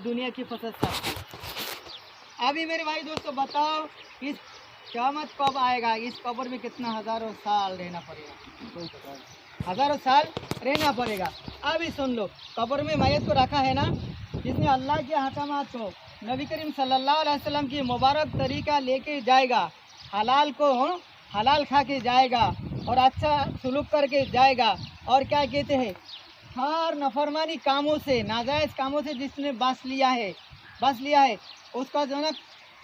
दुनिया की फसल सब। अभी मेरे भाई दोस्तों बताओ, इस क़यामत कब आएगा? इस कब्र में कितना हज़ारों साल रहना पड़ेगा? हज़ारों साल रहना पड़ेगा। अभी सुन लो, कब्र में मैयत को रखा है ना, जिसने अल्लाह के अहकामात को, नबी करीम सल्लल्लाहु अलैहि वसल्लम की मुबारक तरीका लेके जाएगा, हलाल को हलाल खा के जाएगा और अच्छा सलूक करके जाएगा। और क्या कहते हैं, हर नफरमानी कामों से, नाजायज़ कामों से जिसने बस लिया है उसका जो है ना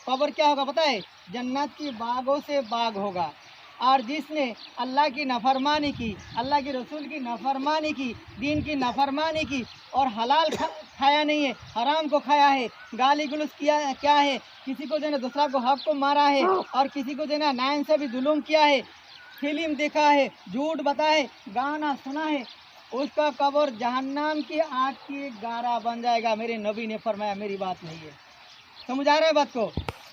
कब्र क्या होगा पता है? जन्नत की बागों से बाग होगा। और जिसने अल्लाह की नफरमानी की, अल्लाह के रसूल की नफरमानी की, दीन की नफरमानी की और हलाल खाया नहीं है, हराम को खाया है, गाली गलौज किया क्या है, किसी को जो है ना दूसरा को हक को मारा है और किसी को जो है ना नाइंसाफ़ी जुल्म किया है, फिल्म देखा है, झूठ बताया है, गाना सुना है, उसका कब्र जहन्नम की आग की गारा बन जाएगा। मेरे नबी ने फरमाया, मेरी बात नहीं है, समझ आ रहा है बात को?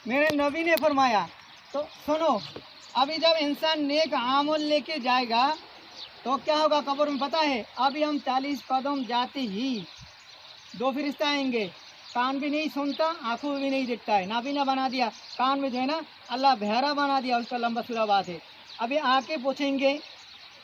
मेरे नबी ने फरमाया। तो सुनो, अभी जब इंसान नेक आमल लेके जाएगा तो क्या होगा कब्र में पता है? अभी हम 40 कदम जाते ही दो फरिश्ता आएंगे, कान भी नहीं सुनता, आंखों भी नहीं दिखता है, नाबीना बना दिया, कान में जो है ना अल्लाह बहरा बना दिया, उसका लंबा चौड़ा बात है। अभी आके पूछेंगे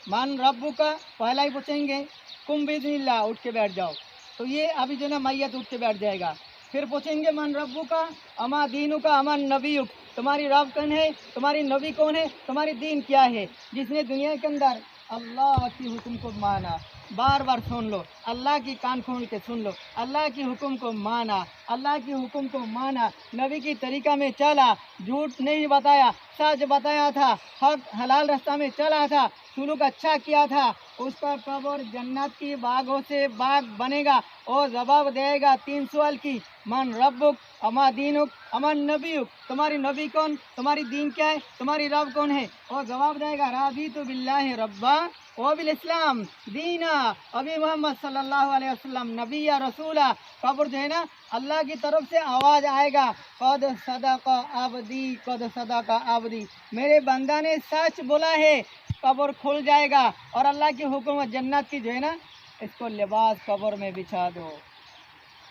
मन रब्बू का, पहला ही पूछेंगे कुम बिस्मिल्लाह, उठ के बैठ जाओ। तो ये अभी जो ना मैयत उठ के बैठ जाएगा। फिर पूछेंगे मन रब्बू का, अमा दीनू का, अमा नबी, तुम्हारी रब कौन है, तुम्हारी नबी कौन है, तुम्हारी दीन क्या है? जिसने दुनिया के अंदर अल्लाह की हुक्म को माना, बार बार सुन लो, अल्लाह की कान खोल के सुन लो, अल्लाह की हुक्म को माना, अल्लाह की हुक्म को माना, नबी की तरीका में चला, झूठ नहीं बताया, सच बताया था, हक हलाल रास्ता में चला था, सुलूक अच्छा किया था, उसका कब्र जन्नत की बागों से बाग बनेगा और जवाब देगा 3 सवाल की, मन रब्बुक, अमा दीनुक, अमन नबीयुक, तुम्हारी नबी कौन, तुम्हारी दीन क्या है, तुम्हारी रब कौन है? और जवाब देगा राज़ीतु बिल्लाहि रब्बा व बिल इस्लाम दीना, अभी मोहम्मद सल्लल्लाहु अलैहि वसल्लम नबी या रसूला। कब्र जो है ना अल्लाह की तरफ से आवाज़ आएगा, कद सदका आबदी, कद सदका आबदी, मेरे बंदा ने सच बोला है। कब्र खुल जाएगा और अल्लाह की हुक्म जन्नत की जो है ना, इसको लिबास कब्र में बिछा दो।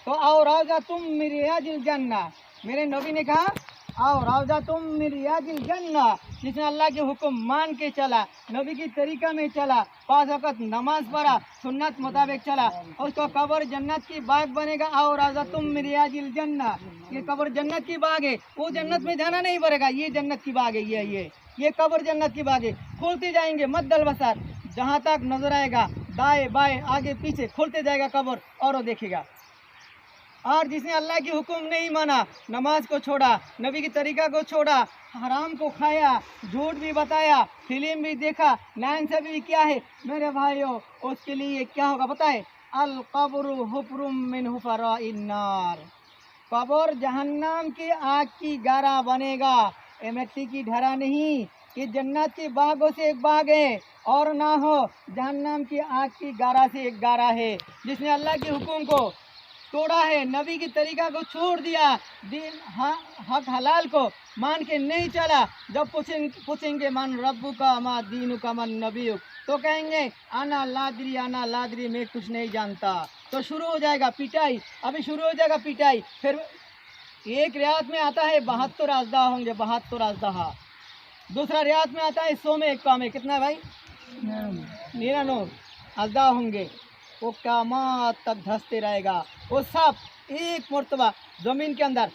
तो आओ राजा तुम मिरियाजिल जन्ना, मेरे नबी ने कहा आओ राजा तुम मिरियाजिल जन्ना, जिसने अल्लाह के हुक्म मान के चला, नबी की तरीका में चला, 5 वक़्त नमाज पढ़ा, सुन्नत मुताबिक चला, उसको कब्र जन्नत की बाग बनेगा। आओ राजा तुम मिरियाजिल जन्ना, ये कब्र जन्नत की बाग है, वो जन्नत में जाना नहीं पड़ेगा, ये जन्नत की बाग है, ये कब्र जन्नत की बाग है। खुलती जाएंगे मद्दल बसर, जहाँ तक नजर आएगा, दाएं बाएं आगे पीछे खुलते जाएगा कब्र और वो देखेगा। और जिसने अल्लाह की हुक्म नहीं माना, नमाज को छोड़ा, नबी की तरीका को छोड़ा, हराम को खाया, झूठ भी बताया, फिल्म भी देखा, नाइंसाफ़ी भी किया है, मेरे भाइयों उसके लिए क्या होगा पता है? अल कब्रु हुफ्रुम मिन हुफराइन नार, कब्र जहन्नम की आग की गारा बनेगा। ये मिट्टी की ढरा नहीं, ये जन्नत की बागों से एक बाग है, और ना हो जहन्नम की आग की गारा से एक गारा है। जिसने अल्लाह के हुक्म को तोड़ा है, नबी की तरीका को छोड़ दिया, दीन हक हलाल को मान के नहीं चला, जब पूछेंगे मन रब्बू का, अमा दीनू का, मन नबी, तो कहेंगे आना लादरी, मैं कुछ नहीं जानता। तो शुरू हो जाएगा पिटाई, अभी शुरू हो जाएगा पिटाई। फिर एक रियात में आता है 72 अजदा होंगे, 72 अजदा। दूसरा रियात में आता है 100 में 1 काम है, कितना है भाई? 99 अजदा होंगे। वो क़यामत तक धंसते रहेगा, वो सब एक मरतबा ज़मीन के अंदर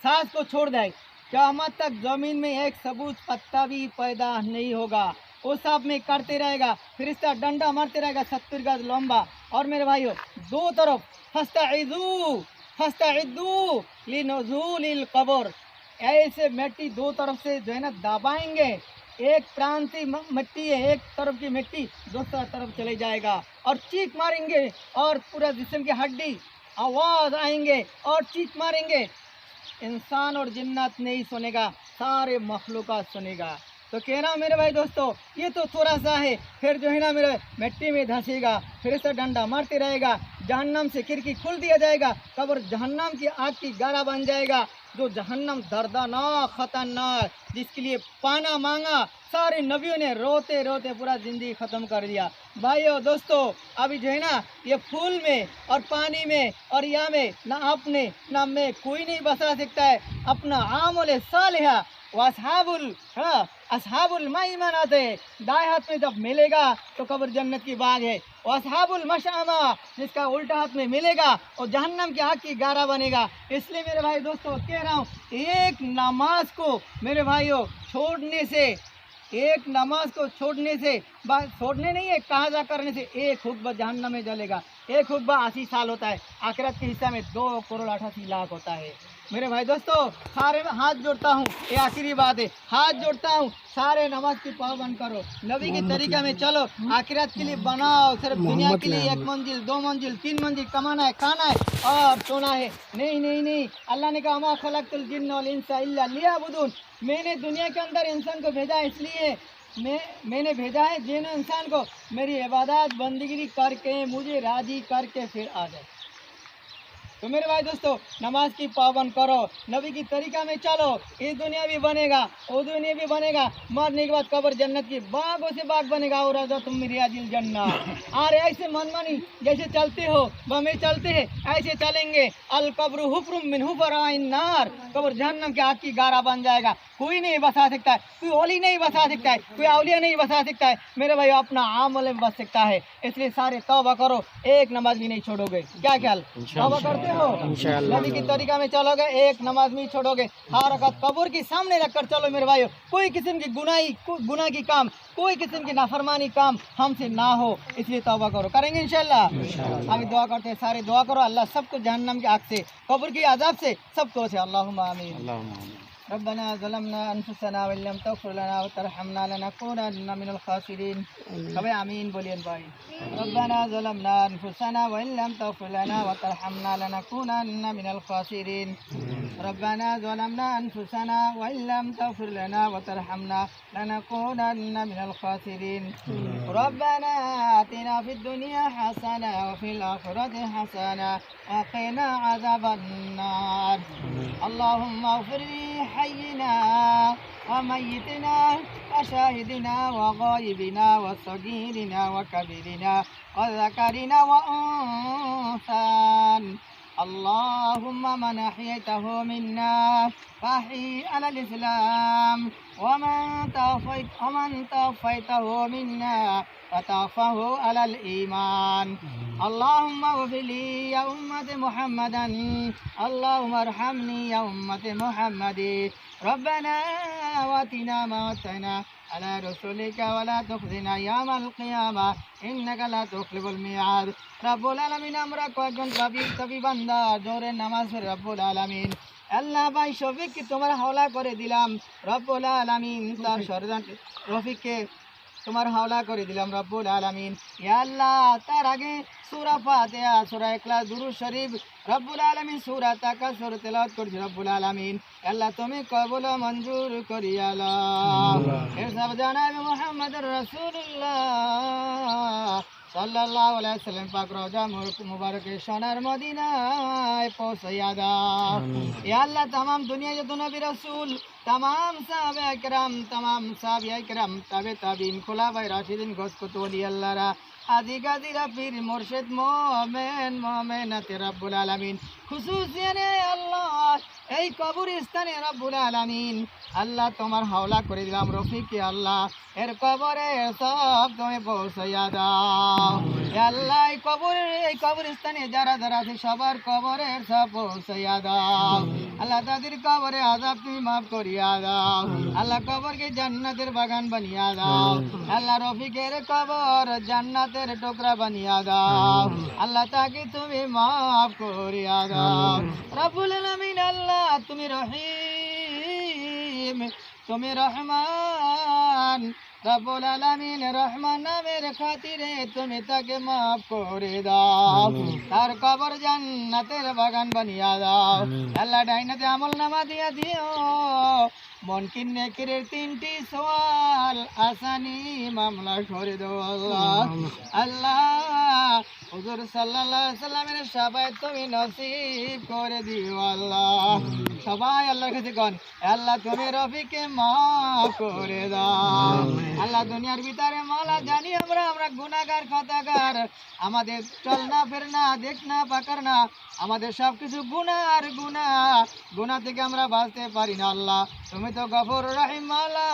सांस को छोड़ दे, क़यामत तक ज़मीन में एक सबूत पत्ता भी पैदा नहीं होगा, वो सब में करते रहेगा, फिर इसका डंडा मारते रहेगा 70 गज लंबा। और मेरे भाइयों दो तरफ फस्तइदू लिनुज़ूलिल कब्र, ऐसे मिट्टी दो तरफ से जो है ना दबाएंगे, एक प्रांतीय मिट्टी है, एक तरफ की मिट्टी दूसरा तरफ चले जाएगा और चीख मारेंगे और पूरा जिस्म की हड्डी आवाज़ आएंगे और चीख मारेंगे। इंसान और जिन्नत नहीं सुनेगा, सारे मखलूक़ात सुनेगा। तो कहना मेरे भाई दोस्तों, ये तो थोड़ा सा है, फिर जो है ना मेरे मिट्टी में धंसेगा, फिर इसे डंडा मारते रहेगा, जहन्नम से खिड़की खोल दिया जाएगा, कब्र जहन्नम की आग की गारा बन जाएगा। जो जहन्नम दर्दनाक खतरनाक, जिसके लिए पाना मांगा, सारे नबियों ने रोते रोते पूरा ज़िंदगी ख़त्म कर दिया। भाइयों दोस्तों, अभी जो है ना ये फूल में और पानी में और या में ना अपने ना में कोई नहीं बसा सकता है अपना आमल सालिहा व असहाबुल माईमान आते हैं। दाएं हाथ में जब मिलेगा तो कब्र जन्नत की बाग है, और असहाबुल मशामा जिसका उल्टा हाथ में मिलेगा और जहन्नम की आग की गारा बनेगा। इसलिए मेरे भाई दोस्तों कह रहा हूँ, एक नमाज को मेरे भाइयों छोड़ने से, एक नमाज को छोड़ने से, छोड़ने नहीं है काज़ा करने से एक खुतबा जहन्नम में जलेगा। एक खुतबा 80 साल होता है, आखिरत के हिस्सा में 2 करोड़ 88 लाख होता है। मेरे भाई दोस्तों सारे में हाथ जोड़ता हूँ, ये आखिरी बात है, हाथ जोड़ता हूँ, सारे नमाज की पाबंद करो, नबी के तरीका में चलो, आखिरत के लिए बनाओ, सिर्फ दुनिया के लिए 1 मंजिल 2 मंजिल 3 मंजिल कमाना है, खाना है और सोना है। नहीं नहीं नहीं, अल्लाह ने कहा मा खलक़तुल जिन्न वल इंसा इल्ला लियअबुदून, मैंने दुनिया के अंदर इंसान को भेजा इसलिए मैंने भेजा है जिन इंसान को मेरी इबादत बंदगी करके मुझे राजी करके फिर आ जाए। तो मेरे भाई दोस्तों नमाज की पाबंद करो, नबी की तरीका में चलो, इस दुनिया भी बनेगा वो दुनिया भी बनेगा, मरने के बाद कब्र जन्नत की बागों से बाग बनेगा। और राजा तुम रियाजिल जन्नत, अरे ऐसे मनमानी जैसे चलते हो बमे चलते हैं ऐसे चलेंगे। अल कब्र हुफ्रुम मिन हुफराइन नार, कब्र जहन्नम के आग की गारा बन जाएगा। कोई नहीं बसा सकता है, कोई ओली नहीं बसा सकता है, कोई औलिया नहीं बसा सकता है। मेरे भाई अपना आमल में बच सकता है, इसलिए सारे तौबा करो, एक नमाज भी नहीं छोड़ोगे। क्या ख्याल, तौबा करते हो? नबी की तरीका में चलोगे, एक नमाज नहीं छोड़ोगे, हर वक्त कब्र के सामने रखकर चलो मेरे भाइयों। कोई किस्म की गुनाह की काम, कोई किस्म की नाफरमानी काम हमसे ना हो, इसलिए तौबा करो, करेंगे इंशाल्लाह। अभी दुआ करते हैं, सारे दुआ करो, अल्लाह सबको जहन्नम की आग से, कब्र की अज़ाब से सबको से अल्लाहुम्मा आमीन। रब्बना ज़लमना अनफुसना व लम तग़फिर लना व तरहमना लनकूनन्ना मिनल खासिरीन। कभी आमीन बोलिए भाई। रब्बना ज़लमना अनफुसना व लम तग़फिर लना व तरहमना लनकूनन्ना मिनल खासिरीन। रब्बना ज़लमना अनफुसना व लम तग़फिर लना व तरहमना लनकूनन्ना मिनल खासिरीन। रब्बना आतिना फिद दुनिया हसना व फिल आखिरति हसना व क़िना अज़ाबन नार। अल्लाहुम्मा इग़फिर हय्यिना व मय्यितना व शाहिदिना व गायिबिना व सगीरिना व कबीरिना व ज़करिना व उन्सान। अल्लाहुम्मा मन अहयैतहु मिन्ना फअहयि अलल इस्लाम वमन तवफ़ैतहु मिन्ना फतवफ़्फ़हु अलल ईमान। अल्लाहुम्मा इग़फिर ली या उम्मत मुहम्मदन, अल्लाहुम्मा अरहमनी या उम्मत मुहम्मदी। रब्बना वातिना मा वअदतना अला रसूलिका वला तुख़ज़िना यौमल क़ियामा इन्नका ला तुख़्लिफ़ुल मिआद। रब्बुल आलामीन আমরা কয়েকজন কবি বান্দা জোরে নামাজ পড়ে রব্বুল আলামিন আল্লাহ ভাই শফিককে তোমার হাওলা করে দিলাম রব্বুল আলামিন, তার সরদার রফিককে তোমার হাওলা করে দিলাম রব্বুল আলামিন। ইয়া আল্লাহ তার আগে সূরা ফাতিহা, সূরা ইখলাস, দুরূদ শরীফ রব্বুল আলামিন সূরা তাকাসুর তেলাওয়াত করছি রব্বুল আলামিন। আল্লাহ তুমি কবুল ও মঞ্জুর করিয়া লও। এরশাদ জনাব মুহাম্মদুর রাসূলুল্লাহ সাল্লাল্লাহু আলাইহি ওয়াসাল্লাম পাক রওজা মুবারকে সোনার মদিনায় পৌঁছাইয়া দাও। ইয়া আল্লাহ तमाम दुनिया যত নবী রাসূল, तमाम সাহাবা একরাম, तमाम সাহাবিয়া একরাম, তাবে তাবিন, খুলাফায়ে রাশিদিন, গসকুত ওলি আল্লাহরা, আদি গাদিরা, পীর মুর্শিদ, মুমিন মুমিনাতে রব্বুল আলামিন, খুশুসিয়ান আল্লাহ এই কবরস্থানে রব্বুল আলামিন আল্লাহ তোমার হাওলা করে দিলাম রফিককে আল্লাহ এর কবরে সব তুমি পৌঁছাইয়া দাও। আল্লাহ এই কবরস্থানে যারা যারা আছে সবার কবরে সব পৌঁছাইয়া দাও। আল্লাহ তাদের কবরে আযাব তুমি মাফ করিয়া দাও। আল্লাহ কবরকে জান্নাতের বাগান বানিয়া দাও। আল্লাহ রফিকের কবর জান্নাতের টুকরা বানিয়া দাও। আল্লাহ তাকে তুমি মাফ করিয়া দাও রব্বুল আলামিন। আল্লাহ তুমি রহিম, তুমি রহমান, রব্বুল আলামিন রহমান নামের খাতিরে তুমি তাকে মাফ করে দাও, তার কবর জান্নাতের বাগান বানিয়ে দাও। আল্লাহ ডাইনাতে আমল নামা দিয়া দিও। মুনকির নেকিরের 3টি সওয়াল আসানি মামলা করে দাও আল্লাহ। আল্লাহ হুজুর সাল্লাল্লাহু আলাইহি সাল্লামের শাফায়াত তুমি নসিব করে দিও আল্লাহ। সবাই আল্লাহর কাছে কোন আল্লাহ তুমি রফিককে মাফ করে দাও। আল্লাহ দুনিয়ার ভিতরে মালা জানিয়ে আমরা গুনাহগার খতাগার, আমাদের চলনা ফেরনা দেখনা পাকারনা, আমাদের সব কিছু গুনাহ আর গুনাহ, গুনাহ থেকে আমরা বাঁচতে পারি না আল্লাহ। তুমি তো গফুর রহিম আল্লাহ,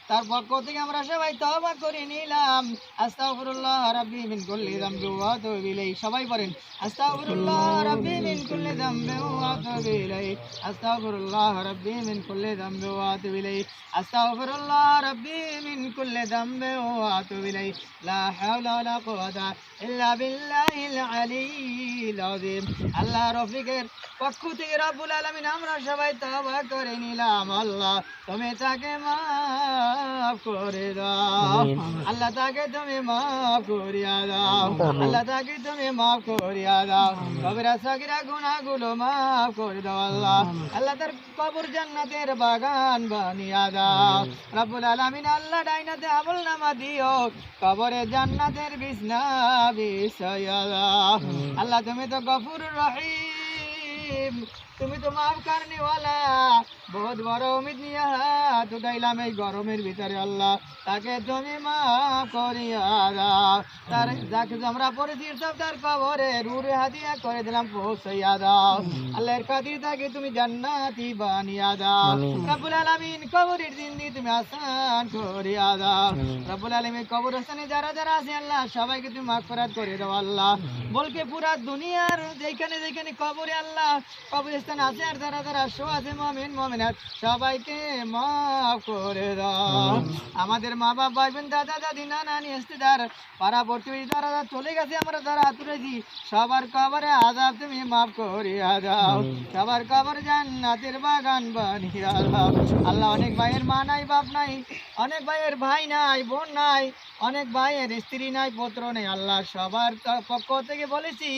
তার পক্ষ থেকে আমরা সবাই তওবা করে নিলাম। আস্তাগফিরুল্লাহ রাব্বি মিন কুল্লি যামবি ওয়া আতুবু ইলাইহি। সবাই পড়েন আস্তাগফিরুল্লাহ রাব্বি মিন কুল্লি যামবি ওয়া আতুবু ইলাইহি, আস্তাগফিরুল্লাহ রাব্বি মিন কুল্লি যামবি ওয়া আতুবু ইলাইহি, আস্তাগফিরুল্লাহ রাব্বি মিন কুল্লি যামবি ওয়া আতুবু ইলাইহি, লা হাওলা ওয়ালা কুওয়াতা ইল্লা বিল্লাহিল আলিয়্যিল আযীম। আল্লাহ রফিকের পক্ষ থেকে রব্বুল আলামিন আমরা সবাই তওবা করে নিলাম আল্লাহ, তুমি তাকে মাফ করে দাও আল্লাহ, তাকে তুমি মাফ করিয়া দাও আল্লাহ, তাকে তুমি মাফ করিয়া দাও, কবিরা সগীরা গুনাহগুলো মাফ করে দাও আল্লাহ। আল্লাহ তার কবর জান্নাতের বাগান বানিয়া দাও রব্বুল আলামিন। আল্লাহ ডাইনাতে আমলনামা দিও, কবরে জান্নাতের বিছনা বিছাইয়া দাও আল্লাহ। তুমি তো গফুরুর রহিম, তুমি তো মাফ করনে ওয়ালা, বহুত বড় উম্মত নিয়ে হাত উঠাইলাম এই গরমের ভিতরে আল্লাহ, তাকে তুমি মাফ করিয়া দাও। তার যাকে আমরা পড়েছি সব তার কবরে রুরে হাদিয়া করে দিলাম পৌঁছাইয়া দাও আল্লাহর খাতির, তাকে তুমি জান্নাতি বানিয়া দাও রব্বুল আলামিন। কবরের জিন্দেগি তুমি আসান করিয়া দাও রব্বুল আলামিন। কবরস্থানে যারা যারা আছে আল্লাহ সবাইকে তুমি মাগফিরাত করে দাও আল্লাহ। বলকে পুরা দুনিয়ার যেখানে যেখানে কবরে আল্লাহ কবরস্থান আছে আর যারা যারা শো আছে মুমিন মুমিনাত সবাইকে মাফ করে দাও। আমাদের মা বাবা ভাই বোন দাদা দাদি নানা নানি রিশতেদার পাড়া প্রতিবেশী যারা চলে গেছে আমরা যারা হাতুরেছি সবার কবরে আযাব তুমি মাফ করিয়া দাও, সবার কবর জান্নাতের বাগান বানিয়া দাও আল্লাহ। অনেক ভাইয়ের মা নাই বাপ নাই, অনেক ভাইয়ের ভাই নাই বোন নাই, অনেক ভাইয়ের স্ত্রী নাই পুত্র নেই আল্লাহ, সবার পক্ষ থেকে বলেছি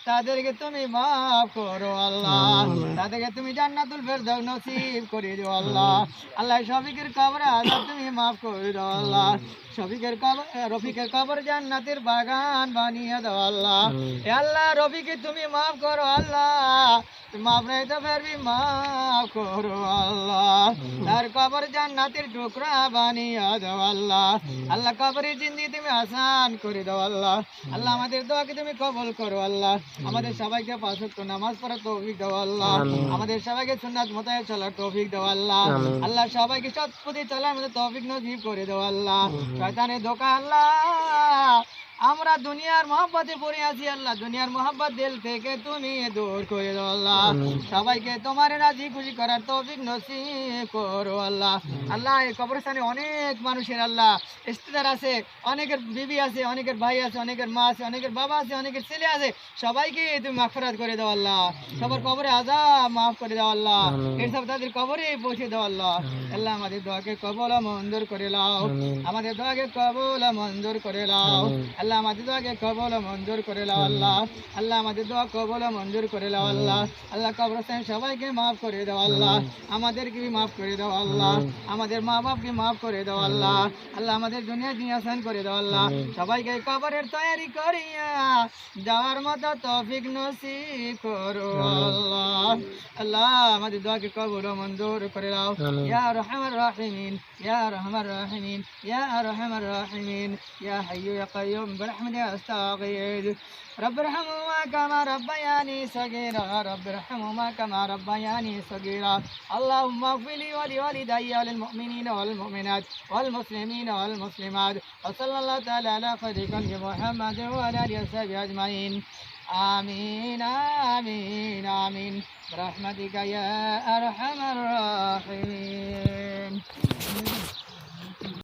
তাদেরকে তুমি মাফ করো আল্লাহ, তাদেরকে তুমি জান্নাতুল ফেরদাউস নসিব করে দিও আল্লাহ। আল্লাহ শফিকের কবরে আযাব তুমি মাফ করে দাও আল্লাহ, শফিকের কবর রফিকের কবর জান্নাতের বাগান বানিয়ে দাও আল্লাহ। এ আল্লাহ রফিকে তুমি মাফ করো আল্লাহ, মাফ নাই তো পারবি মাফ করো আল্লাহ, তার কবর জান্নাতের টুকরা বানিয়ে দাও আল্লাহ। আল্লাহ কবরের জিন্দেগি তুমি আসান করে দাও আল্লাহ। আল্লাহ আমাদের দোয়াকে তুমি কবুল করো আল্লাহ, আমাদের সবাইকে পাঁচ ওয়াক্ত নামাজ পড়ার তৌফিক দাও আল্লাহ, আমাদের সবাইকে সুন্নাত মোতাবেক চলার তৌফিক দাও আল্লাহ। আল্লাহ সবাইকে সৎ পথে চলার মধ্যে তৌফিক নসিব করে দাও আল্লাহ। শয়তানের ধোঁকা আল্লাহ, আমরা দুনিয়ার মহব্বতে পড়ে আছি আল্লাহ, দুনিয়ার মহব্বত দিল থেকে তুমি দূর করে দাও আল্লাহ। সবাইকে তোমার রাজি খুশি করার তৌফিক নসিব করো আল্লাহ। আল্লাহ এই কবরস্থানে অনেক মানুষের আল্লাহ রিশতেদার আছে, অনেকের বিবি আছে, অনেকের ভাই আছে, অনেকের মা আছে, অনেকের বাবা আছে, অনেকের ছেলে আছে, সবাইকে তুমি মাগফিরাত করে দাও আল্লাহ, সবার কবরে আযাব মাফ করে দাও আল্লাহ, এর সব তাদের কবরে পৌঁছে দাও আল্লাহ। আল্লাহ আমাদের দোয়াকে কবুল ও মঞ্জুর করে নাও, আমাদের দোয়াকে কবুল ও মঞ্জুর করে নাও আল্লাহ, আমাদের দোয়াকে কবুল ও মঞ্জুর করে নাও আল্লাহ। আল্লাহ আমাদের দোয়া কবুল ও মঞ্জুর করে নাও আল্লাহ। আল্লাহ কবরস্থানে সবাইকে মাফ করে দাও আল্লাহ, আমাদেরকে মাফ করে দাও আল্লাহ, আমাদের মা বাপকে মাফ করে দাও আল্লাহ। আল্লাহ আমাদের দুনিয়া দিন আসান করে দাও আল্লাহ, সবাইকে কবরের তৈরি করিয়া যাওয়ার মতো তৌফিক নসিব করো আল্লাহ। আল্লাহ আমাদের দোয়াকে কবুল ও মঞ্জুর করে নাও ইয়া আরহামার রাহিমিন, ইয়া আরহামার রাহিমিন, ইয়া আরহামার রাহিমিন, ইয়া হাইয়্যু ইয়া কাইয়্যুম বিরহমাতিকা আস্তাগীথ। رب ارحمهما كما ربياني صغيرا، رب ارحمهما كما ربياني صغيرا. اللهم اغفر لي ولوالدي وللمؤمنين والمؤمنات والمسلمين والمسلمات، وصلى الله تعالى على خير خلق محمد وعلى اله وصحبه اجمعين. آمين آمين آمين برحمتك يا أرحم